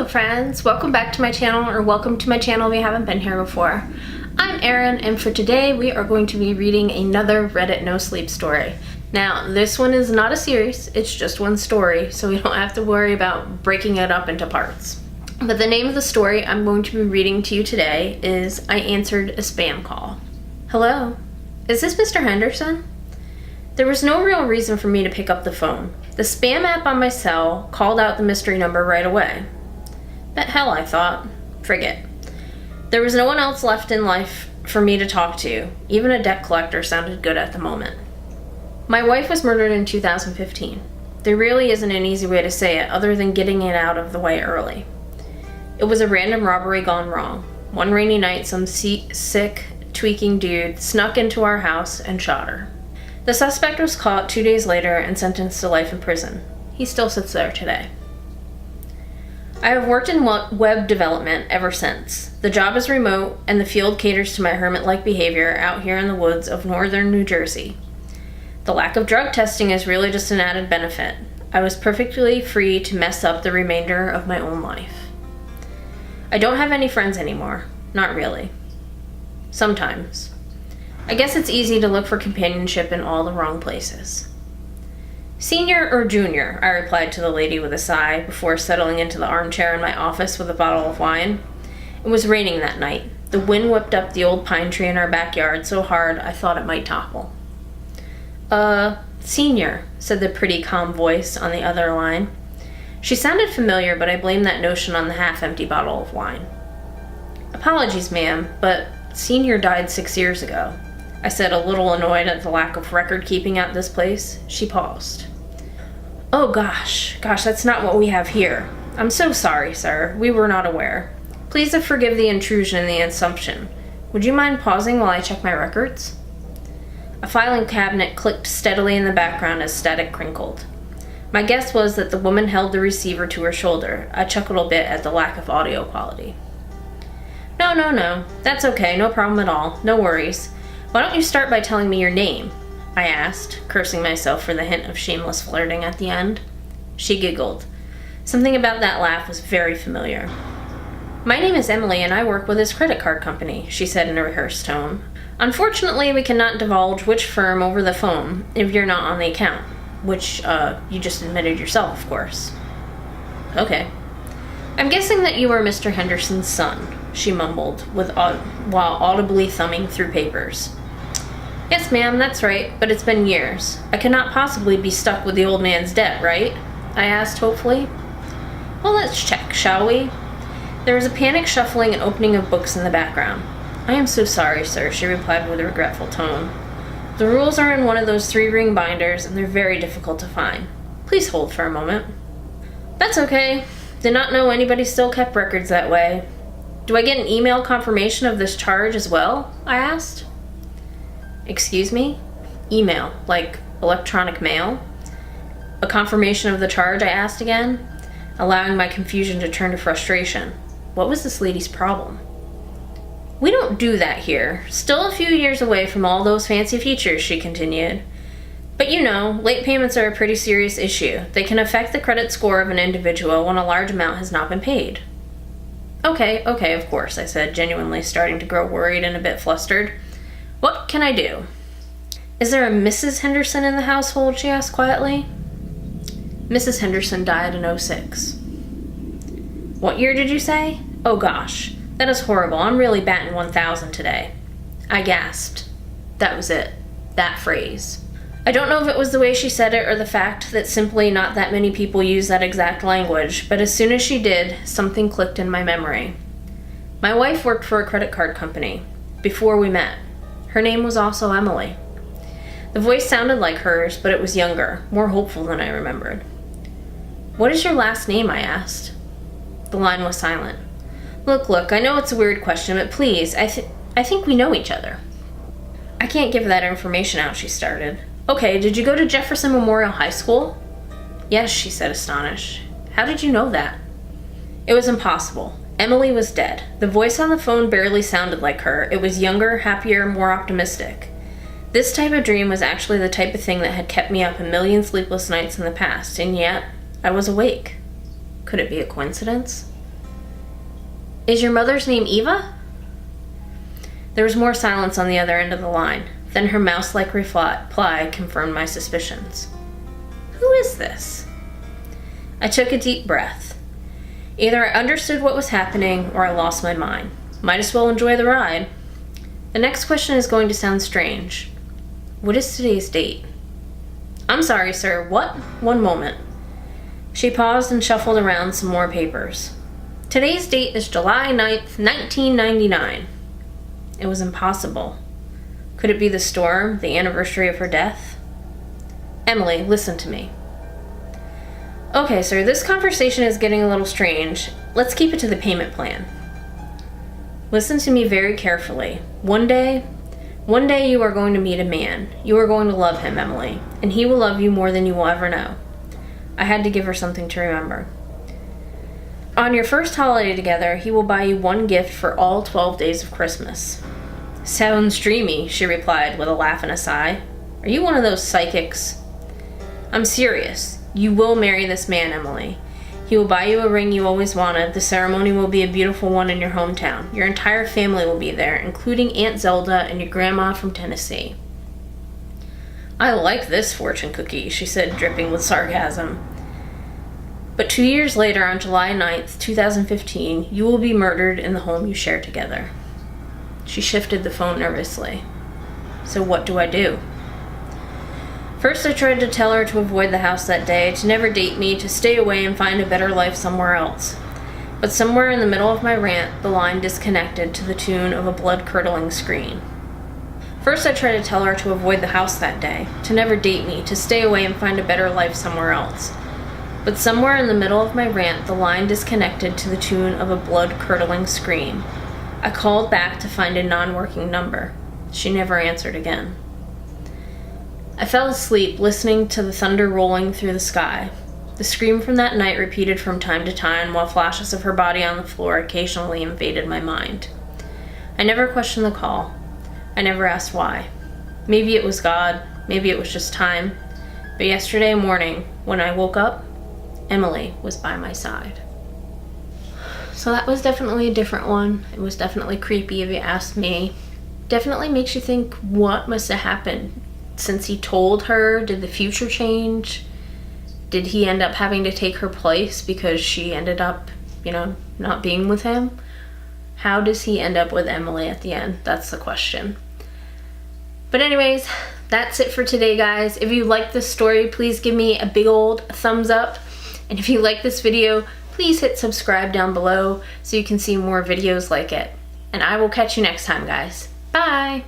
friends, welcome back to my channel, or welcome to my channel if you haven't been here before. I'm Erin, and for today we are going to be reading another Reddit No Sleep story. Now, this one is not a series, it's just one story, so we don't have to worry about breaking it up into parts. But the name of the story I'm going to be reading to you today is I Answered a Spam Call. Hello? Is this Mr. Henderson? There was no real reason for me to pick up the phone. The spam app on my cell called out the mystery number right away. But hell, I thought. Forget. There was no one else left in life for me to talk to. Even a debt collector sounded good at the moment. My wife was murdered in 2015. There really isn't an easy way to say it other than getting it out of the way early. It was a random robbery gone wrong. One rainy night, some sick, tweaking dude snuck into our house and shot her. The suspect was caught 2 days later and sentenced to life in prison. He still sits there today. I have worked in web development ever since. The job is remote, and the field caters to my hermit-like behavior out here in the woods of northern New Jersey. The lack of drug testing is really just an added benefit. I was perfectly free to mess up the remainder of my own life. I don't have any friends anymore. Not really. Sometimes. I guess it's easy to look for companionship in all the wrong places. Senior or junior, I replied to the lady with a sigh before settling into the armchair in my office with a bottle of wine. It was raining that night. The wind whipped up the old pine tree in our backyard so hard I thought it might topple. Senior, said the pretty calm voice on the other line. She sounded familiar, but I blamed that notion on the half-empty bottle of wine. Apologies, ma'am, but Senior died 6 years ago. I said, a little annoyed at the lack of record-keeping at this place. She paused. Oh gosh, that's not what we have here. I'm so sorry, sir. We were not aware. Please forgive the intrusion and the assumption. Would you mind pausing while I check my records? A filing cabinet clicked steadily in the background as static crinkled. My guess was that the woman held the receiver to her shoulder. I chuckled a bit at the lack of audio quality. No. That's okay, no problem at all. No worries. Why don't you start by telling me your name? I asked, cursing myself for the hint of shameless flirting at the end. She giggled. Something about that laugh was very familiar. My name is Emily and I work with this credit card company, she said in a rehearsed tone. Unfortunately, we cannot divulge which firm over the phone if you're not on the account, which, you just admitted yourself, of course. Okay. I'm guessing that you are Mr. Henderson's son, she mumbled, while audibly thumbing through papers. Yes, ma'am, that's right, but it's been years. I cannot possibly be stuck with the old man's debt, right? I asked hopefully. Well, let's check, shall we? There was a panicked shuffling and opening of books in the background. I am so sorry, sir, she replied with a regretful tone. The rules are in one of those 3-ring binders, and they're very difficult to find. Please hold for a moment. That's okay. Did not know anybody still kept records that way. Do I get an email confirmation of this charge as well? I asked. Excuse me? Email, like electronic mail? A confirmation of the charge, I asked again, allowing my confusion to turn to frustration. What was this lady's problem? We don't do that here. Still a few years away from all those fancy features, she continued. But you know, late payments are a pretty serious issue. They can affect the credit score of an individual when a large amount has not been paid. Okay, of course, I said, genuinely starting to grow worried and a bit flustered. What can I do? Is there a Mrs. Henderson in the household, she asked quietly. Mrs. Henderson died in 2006. What year did you say? Oh gosh, that is horrible. I'm really batting 1,000 today. I gasped. That was it. That phrase. I don't know if it was the way she said it or the fact that simply not that many people use that exact language, but as soon as she did, something clicked in my memory. My wife worked for a credit card company before we met. Her name was also Emily. The voice sounded like hers, but it was younger, more hopeful than I remembered. What is your last name? I asked. The line was silent. Look, I know it's a weird question, but please, I think we know each other. I can't give that information out, she started. Okay, did you go to Jefferson Memorial High School? Yes, she said, astonished. How did you know that? It was impossible. Emily was dead. The voice on the phone barely sounded like her. It was younger, happier, more optimistic. This type of dream was actually the type of thing that had kept me up a million sleepless nights in the past, and yet I was awake. Could it be a coincidence? Is your mother's name Eva? There was more silence on the other end of the line. Then her mouse-like reply confirmed my suspicions. Who is this? I took a deep breath. Either I understood what was happening or I lost my mind. Might as well enjoy the ride. The next question is going to sound strange. What is today's date? I'm sorry, sir. What? One moment. She paused and shuffled around some more papers. Today's date is July 9th, 1999. It was impossible. Could it be the storm, the anniversary of her death? Emily, listen to me. Okay, sir, this conversation is getting a little strange. Let's keep it to the payment plan. Listen to me very carefully. One day you are going to meet a man. You are going to love him, Emily, and he will love you more than you will ever know. I had to give her something to remember. On your first holiday together, he will buy you one gift for all 12 days of Christmas. Sounds dreamy, she replied with a laugh and a sigh. Are you one of those psychics? I'm serious. You will marry this man, Emily. He will buy you a ring you always wanted. The ceremony will be a beautiful one in your hometown. Your entire family will be there, including Aunt Zelda and your grandma from Tennessee. I like this fortune cookie, she said, dripping with sarcasm. But 2 years later, on July 9th, 2015, you will be murdered in the home you share together. She shifted the phone nervously. So what do I do? First, I tried to tell her to avoid the house that day, to never date me, to stay away and find a better life somewhere else. But somewhere in the middle of my rant, the line disconnected to the tune of a blood-curdling scream. First, I tried to tell her to avoid the house that day, to never date me, to stay away and find a better life somewhere else. But somewhere in the middle of my rant, the line disconnected to the tune of a blood-curdling scream. I called back to find a non-working number. She never answered again. I fell asleep listening to the thunder rolling through the sky. The scream from that night repeated from time to time, while flashes of her body on the floor occasionally invaded my mind. I never questioned the call. I never asked why. Maybe it was God, maybe it was just time. But yesterday morning, when I woke up, Emily was by my side. So that was definitely a different one. It was definitely creepy if you asked me. Definitely makes you think, what must have happened? Since he told her, did the future change? Did he end up having to take her place because she ended up, not being with him? How does he end up with Emily at the end? That's the question. But anyways, that's it for today, guys. If you like this story, please give me a big old thumbs up. And if you like this video, please hit subscribe down below so you can see more videos like it. And I will catch you next time, guys. Bye!